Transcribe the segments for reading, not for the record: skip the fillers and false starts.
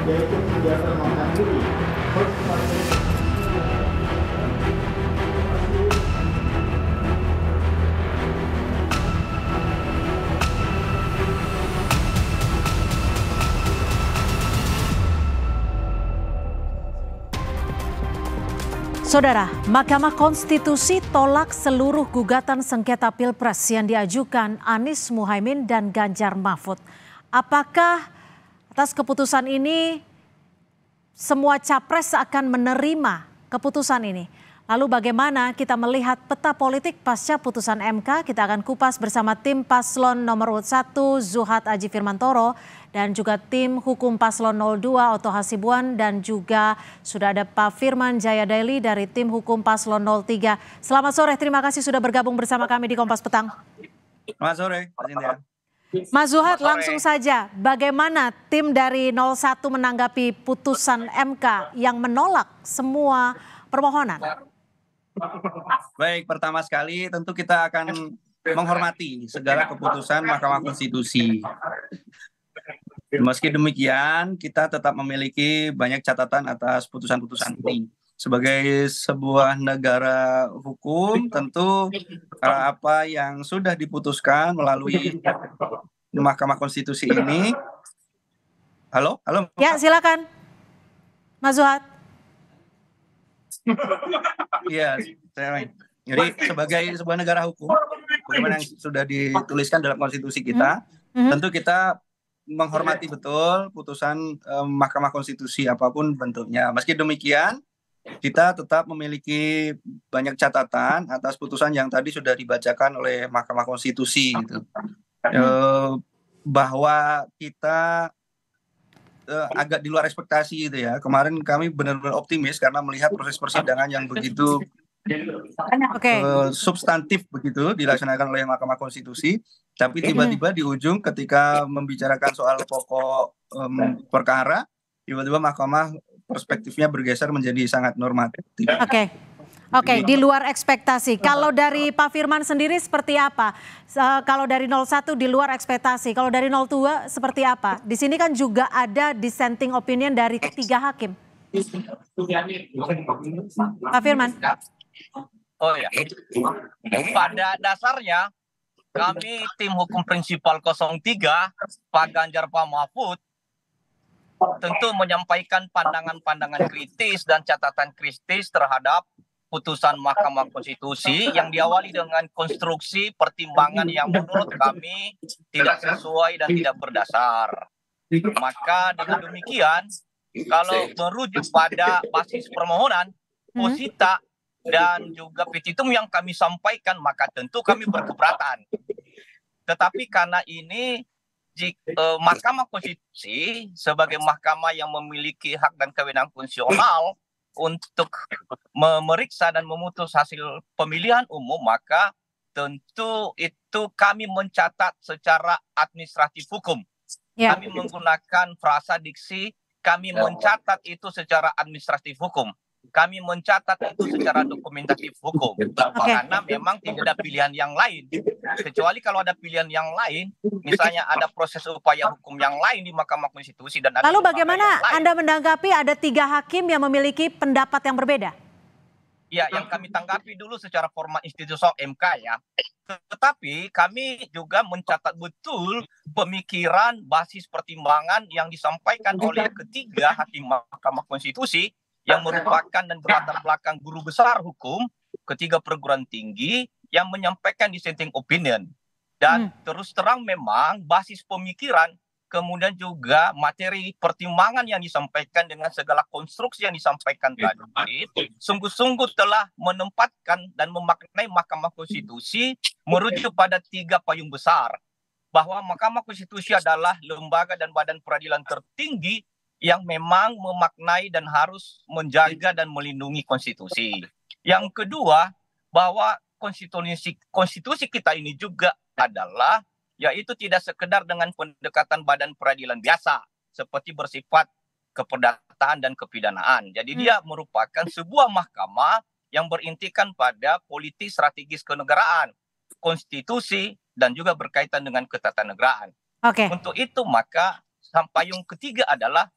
yaitu kegiatan makan diri. Saudara, Mahkamah Konstitusi tolak seluruh gugatan sengketa Pilpres yang diajukan Anies Muhaimin dan Ganjar Mahfud. Apakah atas keputusan ini semua capres akan menerima keputusan ini? Lalu bagaimana kita melihat peta politik pasca putusan MK? Kita akan kupas bersama tim Paslon nomor 1 Zuhad Aji Firmantoro dan juga tim hukum Paslon 02 Oto Hasibuan, dan juga sudah ada Pak Firman Jayadaili dari tim hukum Paslon 03. Selamat sore, terima kasih sudah bergabung bersama kami di Kompas Petang. Selamat sore, Pak Cynthia. Mas Zuhad, langsung saja, bagaimana tim dari 01 menanggapi putusan MK yang menolak semua permohonan? Baik, pertama sekali tentu kita akan menghormati segala keputusan Mahkamah Konstitusi. Meski demikian, kita tetap memiliki banyak catatan atas putusan-putusan ini. Sebagai sebuah negara hukum, tentu apa yang sudah diputuskan melalui Mahkamah Konstitusi ini. Halo? Ya, silakan, Mas Zuhad. Iya, jadi sebagai sebuah negara hukum, bagaimana yang sudah dituliskan dalam konstitusi kita, tentu kita menghormati betul putusan Mahkamah Konstitusi apapun bentuknya. Meski demikian, kita tetap memiliki banyak catatan atas putusan yang tadi sudah dibacakan oleh Mahkamah Konstitusi, gitu. Bahwa kita agak di luar ekspektasi gitu ya. Kemarin kami benar-benar optimis karena melihat proses persidangan yang begitu substantif begitu dilaksanakan oleh Mahkamah Konstitusi. Tapi tiba-tiba di ujung ketika membicarakan soal pokok perkara, tiba-tiba Mahkamah perspektifnya bergeser menjadi sangat normatif. Oke, di luar ekspektasi. Kalau dari Pak Firman sendiri seperti apa? Kalau dari 01 di luar ekspektasi, kalau dari 02 seperti apa? Di sini kan juga ada dissenting opinion dari 3 hakim. Pak Firman. Oh ya, pada dasarnya kami tim hukum prinsipal 03, Pak Ganjar, Pak Mahfud, tentu menyampaikan pandangan-pandangan kritis dan catatan kritis terhadap putusan Mahkamah Konstitusi yang diawali dengan konstruksi pertimbangan yang menurut kami tidak sesuai dan tidak berdasar. Maka dengan demikian, kalau merujuk pada basis permohonan, posita dan juga petitum yang kami sampaikan, maka tentu kami berkeberatan. Tetapi karena ini Mahkamah Konstitusi sebagai mahkamah yang memiliki hak dan kewenangan konstitusional untuk memeriksa dan memutus hasil pemilihan umum, maka tentu itu kami mencatat secara administratif hukum. Kami menggunakan frasa diksi, kami mencatat itu secara administratif hukum. Kami mencatat itu secara dokumentatif hukum. Karena memang tidak ada pilihan yang lain. Kecuali kalau ada pilihan yang lain, misalnya ada proses upaya hukum yang lain di Mahkamah Konstitusi. Dan lalu bagaimana Anda menanggapi ada 3 hakim yang memiliki pendapat yang berbeda? Ya, yang kami tanggapi dulu secara format institusional MK ya. Tetapi kami juga mencatat betul pemikiran basis pertimbangan yang disampaikan oleh ketiga hakim Mahkamah Konstitusi yang merupakan dan berlatar belakang guru besar hukum, ketiga perguruan tinggi yang menyampaikan dissenting opinion. Dan terus terang memang basis pemikiran, kemudian juga materi pertimbangan yang disampaikan dengan segala konstruksi yang disampaikan tadi, sungguh-sungguh telah menempatkan dan memaknai Mahkamah Konstitusi merujuk pada 3 payung besar. Bahwa Mahkamah Konstitusi adalah lembaga dan badan peradilan tertinggi yang memang memaknai dan harus menjaga dan melindungi konstitusi. Yang kedua, bahwa konstitusi kita ini juga adalah, yaitu tidak sekedar dengan pendekatan badan peradilan biasa, seperti bersifat keperdataan dan kepidanaan. Jadi dia merupakan sebuah mahkamah yang berintikan pada politik strategis kenegaraan, konstitusi, dan juga berkaitan dengan ketatanegaraan. Untuk itu maka payung ketiga adalah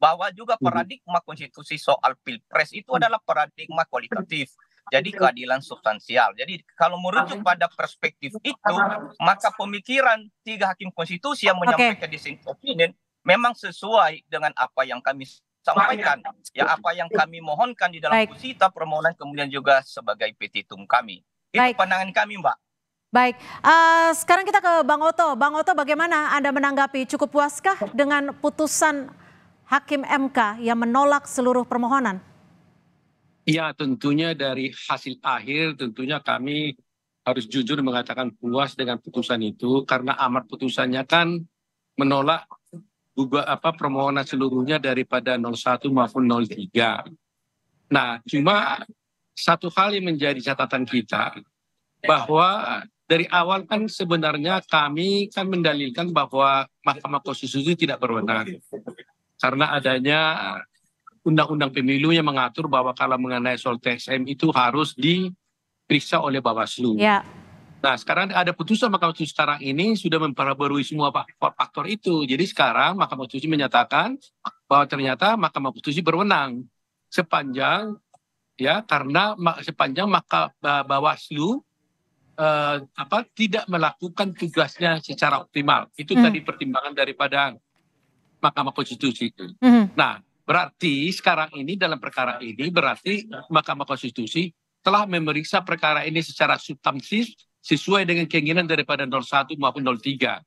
bahwa juga paradigma konstitusi soal pilpres itu adalah paradigma kualitatif. Jadi keadilan substansial. Jadi kalau merujuk pada perspektif itu, maka pemikiran 3 hakim konstitusi yang menyampaikan dissenting opinion memang sesuai dengan apa yang kami sampaikan, ya apa yang kami mohonkan di dalam posita permohonan, kemudian juga sebagai petitum kami. Itu pandangan kami, Mbak. Baik, sekarang kita ke Bang Oto. Bang Oto, bagaimana Anda menanggapi? Cukup puaskah dengan putusan Hakim MK yang menolak seluruh permohonan? Ya, tentunya dari hasil akhir tentunya kami harus jujur mengatakan puas dengan putusan itu, karena amar putusannya kan menolak permohonan seluruhnya daripada 01 maupun 03. Nah, cuma satu hal yang menjadi catatan kita, bahwa dari awal kan sebenarnya kami kan mendalilkan bahwa Mahkamah Konstitusi tidak berwenang karena adanya Undang-Undang Pemilu yang mengatur bahwa kalau mengenai soal TSM itu harus diperiksa oleh Bawaslu. Ya. Nah, sekarang ada putusan Mahkamah Konstitusi sekarang ini sudah memperbarui semua faktor itu. Jadi sekarang Mahkamah Konstitusi menyatakan bahwa ternyata Mahkamah Konstitusi berwenang sepanjang Bawaslu tidak melakukan tugasnya secara optimal. Itu tadi pertimbangan daripada Mahkamah Konstitusi itu. Nah, berarti sekarang ini dalam perkara ini berarti Mahkamah Konstitusi telah memeriksa perkara ini secara substantif sesuai dengan keinginan daripada 01 maupun 03.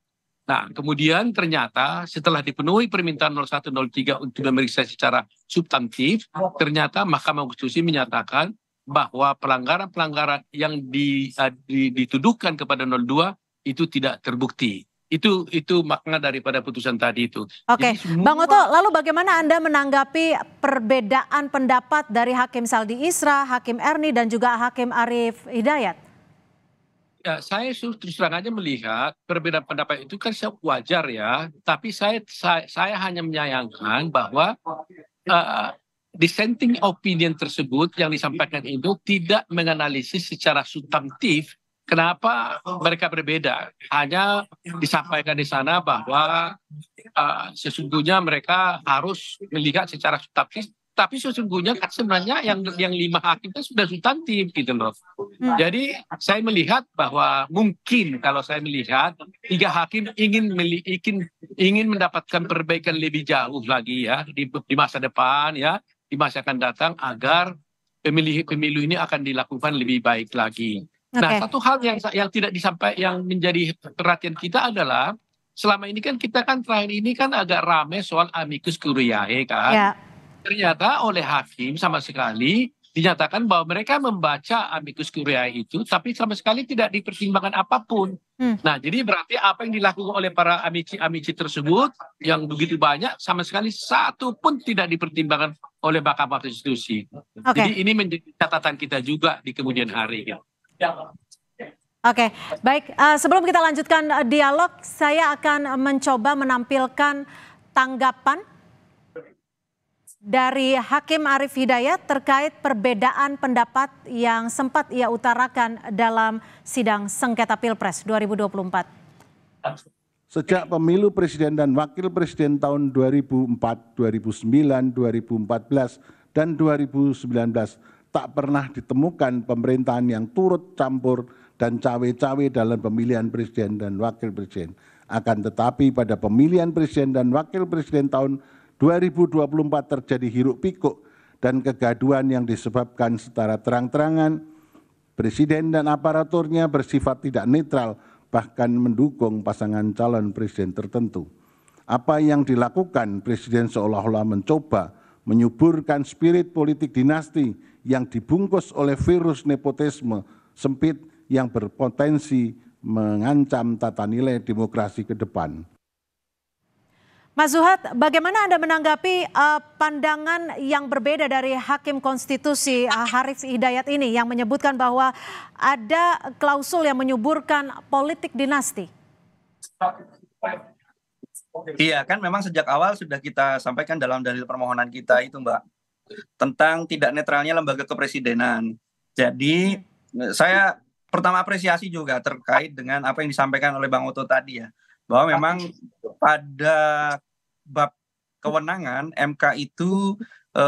Nah, kemudian ternyata setelah dipenuhi permintaan 01 03 untuk memeriksa secara substantif, ternyata Mahkamah Konstitusi menyatakan bahwa pelanggaran-pelanggaran yang dituduhkan kepada 02 itu tidak terbukti. Itu makna daripada putusan tadi itu. Oke, Bang Oto, lalu bagaimana Anda menanggapi perbedaan pendapat dari Hakim Saldi Isra, Hakim Erni, dan juga Hakim Arief Hidayat? Ya, saya terus terang aja melihat perbedaan pendapat itu kan wajar ya, tapi saya hanya menyayangkan bahwa dissenting opinion tersebut yang disampaikan itu tidak menganalisis secara substantif kenapa mereka berbeda. Hanya disampaikan di sana bahwa sesungguhnya mereka harus melihat secara substantif, tapi sesungguhnya kan sebenarnya yang 5 hakim itu sudah substantif gitu loh. Jadi saya melihat bahwa mungkin kalau saya melihat 3 hakim ingin mendapatkan perbaikan lebih jauh lagi ya di masa depan ya, di masa akan datang agar pemilu ini akan dilakukan lebih baik lagi. Nah, satu hal yang tidak disampaikan yang menjadi perhatian kita adalah selama ini kan kita kan terakhir ini kan agak ramai soal amicus curiae kan. Ya. Ternyata oleh hakim sama sekali dinyatakan bahwa mereka membaca amicus curiae itu tapi sama sekali tidak dipertimbangkan apapun. Nah, jadi berarti apa yang dilakukan oleh para amici tersebut yang begitu banyak sama sekali satu pun tidak dipertimbangkan oleh Mahkamah Konstitusi. Jadi ini menjadi catatan kita juga di kemudian hari. Oke, baik. Sebelum kita lanjutkan dialog, saya akan mencoba menampilkan tanggapan dari Hakim Arief Hidayat terkait perbedaan pendapat yang sempat ia utarakan dalam sidang sengketa Pilpres 2024. Sejak pemilu presiden dan wakil presiden tahun 2004, 2009, 2014, dan 2019 tak pernah ditemukan pemerintahan yang turut campur dan cawe-cawe dalam pemilihan presiden dan wakil presiden. Akan tetapi pada pemilihan presiden dan wakil presiden tahun 2024 terjadi hiruk pikuk dan kegaduhan yang disebabkan secara terang-terangan presiden dan aparaturnya bersifat tidak netral, bahkan mendukung pasangan calon presiden tertentu. Apa yang dilakukan presiden seolah-olah mencoba menyuburkan spirit politik dinasti yang dibungkus oleh virus nepotisme sempit yang berpotensi mengancam tata nilai demokrasi ke depan. Mas Zuhad, bagaimana Anda menanggapi pandangan yang berbeda dari Hakim Konstitusi Arief Hidayat ini yang menyebutkan bahwa ada klausul yang menyuburkan politik dinasti? Iya, kan memang sejak awal sudah kita sampaikan dalam dalil permohonan kita itu, Mbak, tentang tidak netralnya lembaga kepresidenan. Jadi saya pertama apresiasi juga terkait dengan apa yang disampaikan oleh Bang Oto tadi ya, bahwa memang pada bab kewenangan MK itu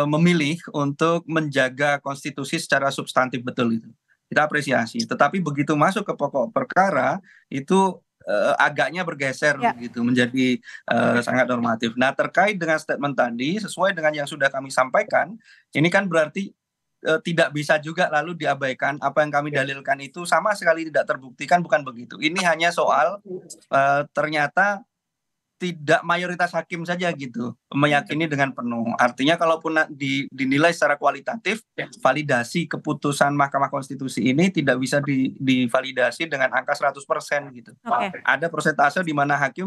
memilih untuk menjaga konstitusi secara substantif, betul itu. Kita apresiasi. Tetapi begitu masuk ke pokok perkara itu agaknya bergeser gitu menjadi sangat normatif. Nah, terkait dengan statement tadi, sesuai dengan yang sudah kami sampaikan, ini kan berarti tidak bisa juga lalu diabaikan. Apa yang kami dalilkan itu sama sekali tidak terbuktikan, bukan begitu. Ini hanya soal ternyata tidak mayoritas hakim saja gitu meyakini dengan penuh. Artinya kalaupun dinilai secara kualitatif, validasi keputusan Mahkamah Konstitusi ini tidak bisa divalidasi dengan angka 100% gitu. Ada persentase di mana hakim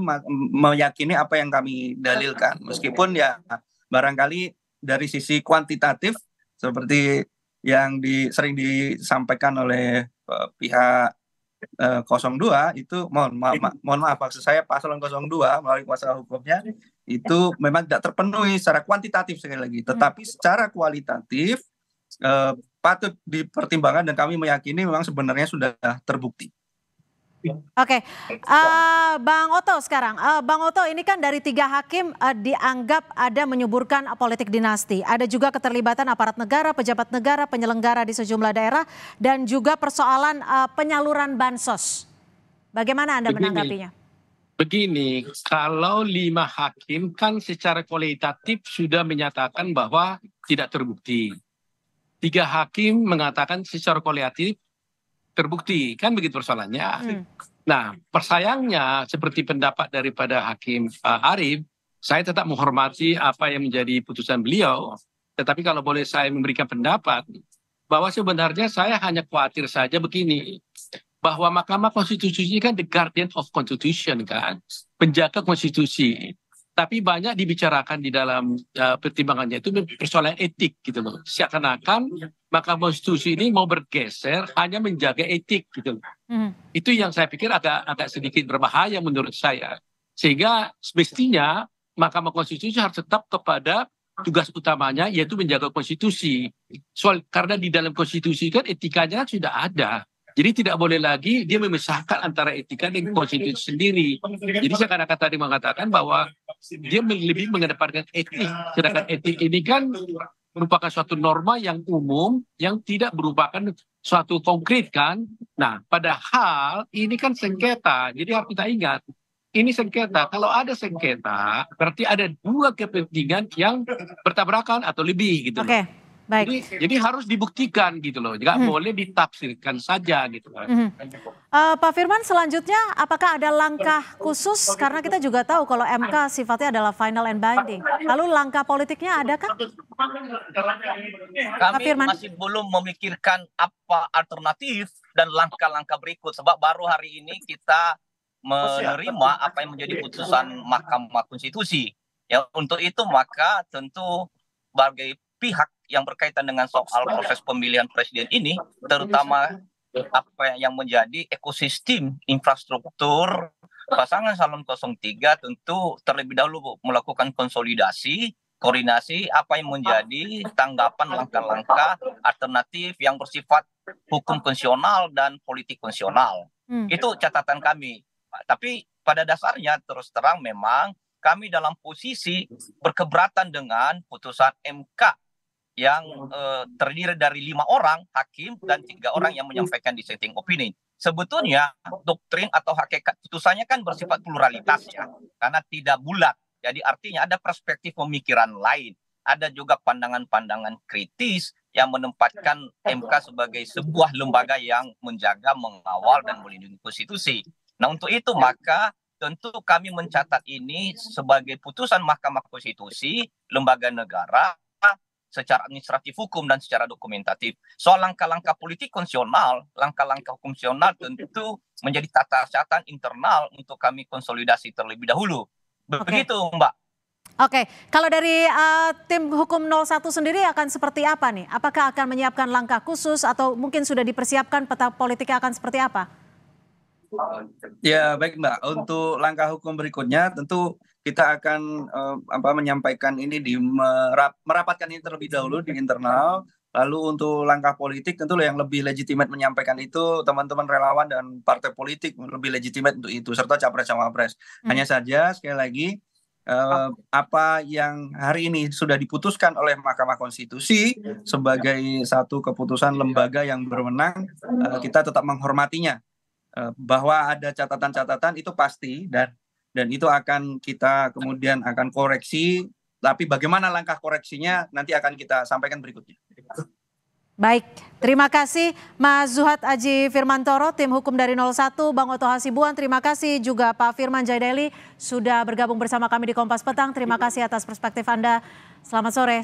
meyakini apa yang kami dalilkan. Meskipun ya barangkali dari sisi kuantitatif seperti yang sering disampaikan oleh pihak 02 itu mohon maaf maksud saya paslon 02 melalui kuasa hukumnya itu memang tidak terpenuhi secara kuantitatif sekali lagi, tetapi secara kualitatif patut dipertimbangkan dan kami meyakini memang sebenarnya sudah terbukti. Oke, Bang Oto sekarang. Bang Oto, ini kan dari 3 hakim dianggap ada menyuburkan politik dinasti. Ada juga keterlibatan aparat negara, pejabat negara, penyelenggara di sejumlah daerah, dan juga persoalan penyaluran bansos. Bagaimana Anda menanggapinya? Begini, kalau 5 hakim kan secara kualitatif sudah menyatakan bahwa tidak terbukti. 3 hakim mengatakan secara kualitatif terbukti, kan begitu persoalannya. Nah, persayangnya seperti pendapat daripada Hakim Arief, saya tetap menghormati apa yang menjadi putusan beliau. Tetapi kalau boleh saya memberikan pendapat, bahwa sebenarnya saya hanya khawatir saja begini, bahwa Mahkamah Konstitusi ini kan the guardian of constitution kan, penjaga konstitusi. Tapi banyak dibicarakan di dalam pertimbangannya itu persoalan etik gitu loh. Seakan-akan Mahkamah Konstitusi ini mau bergeser hanya menjaga etik gitu loh. Itu yang saya pikir agak sedikit berbahaya menurut saya. Sehingga semestinya Mahkamah Konstitusi harus tetap kepada tugas utamanya yaitu menjaga konstitusi. Karena di dalam konstitusi kan etikanya sudah ada. Jadi tidak boleh lagi dia memisahkan antara etika dan konstitusi sendiri. Jadi saya kadang-kadang tadi mengatakan bahwa dia lebih mengedepankan etik. Sedangkan etik ini kan merupakan suatu norma yang umum yang tidak merupakan suatu konkret kan. Nah, padahal ini kan sengketa. Jadi harus kita ingat, ini sengketa. Kalau ada sengketa, berarti ada 2 kepentingan yang bertabrakan atau lebih gitu. Oke. Baik. Jadi harus dibuktikan gitu loh, nggak boleh ditafsirkan saja gitu. Pak Firman, selanjutnya apakah ada langkah khusus karena kita juga tahu kalau MK sifatnya adalah final and binding. Lalu langkah politiknya adakah? Kami masih belum memikirkan apa alternatif dan langkah-langkah berikut sebab baru hari ini kita menerima apa yang menjadi putusan Mahkamah Konstitusi. Ya untuk itu maka tentu sebagai pihak yang berkaitan dengan soal proses pemilihan presiden ini, terutama apa yang menjadi ekosistem infrastruktur pasangan calon 03 tentu terlebih dahulu melakukan konsolidasi, koordinasi apa yang menjadi tanggapan langkah-langkah alternatif yang bersifat hukum konstitusional dan politik konstitusional. Itu catatan kami. Tapi pada dasarnya terus terang memang kami dalam posisi berkeberatan dengan putusan MK yang terdiri dari 5 orang hakim dan 3 orang yang menyampaikan dissenting opinion. Sebetulnya doktrin atau hakikat putusannya kan bersifat pluralitas ya, karena tidak bulat. Jadi artinya ada perspektif pemikiran lain, ada juga pandangan-pandangan kritis yang menempatkan MK sebagai sebuah lembaga yang menjaga, mengawal dan melindungi konstitusi. Nah untuk itu maka tentu kami mencatat ini sebagai putusan Mahkamah Konstitusi, lembaga negara, secara administratif hukum dan secara dokumentatif. Soal langkah-langkah politik konstitusional, langkah-langkah hukum konstitusional tentu menjadi tata catatan internal untuk kami konsolidasi terlebih dahulu. Begitu Mbak. Oke, kalau dari tim hukum 01 sendiri akan seperti apa nih? Apakah akan menyiapkan langkah khusus atau mungkin sudah dipersiapkan peta politiknya akan seperti apa? Ya baik Mbak, untuk langkah hukum berikutnya tentu kita akan menyampaikan ini merapatkan ini terlebih dahulu di internal. Lalu untuk langkah politik tentu yang lebih legitimate menyampaikan itu teman-teman relawan dan partai politik lebih legitimate untuk itu serta capres-cawapres. Hanya saja sekali lagi apa yang hari ini sudah diputuskan oleh Mahkamah Konstitusi sebagai satu keputusan lembaga yang berwenang, kita tetap menghormatinya. Bahwa ada catatan-catatan itu pasti, dan itu akan kita kemudian akan koreksi, tapi bagaimana langkah koreksinya nanti akan kita sampaikan berikutnya. Baik, terima kasih Mas Zuhad Aji Firmantoro, tim hukum dari 01, Bang Oto Hasibuan, terima kasih juga Pak Firman Jaideli sudah bergabung bersama kami di Kompas Petang. Terima kasih atas perspektif Anda. Selamat sore.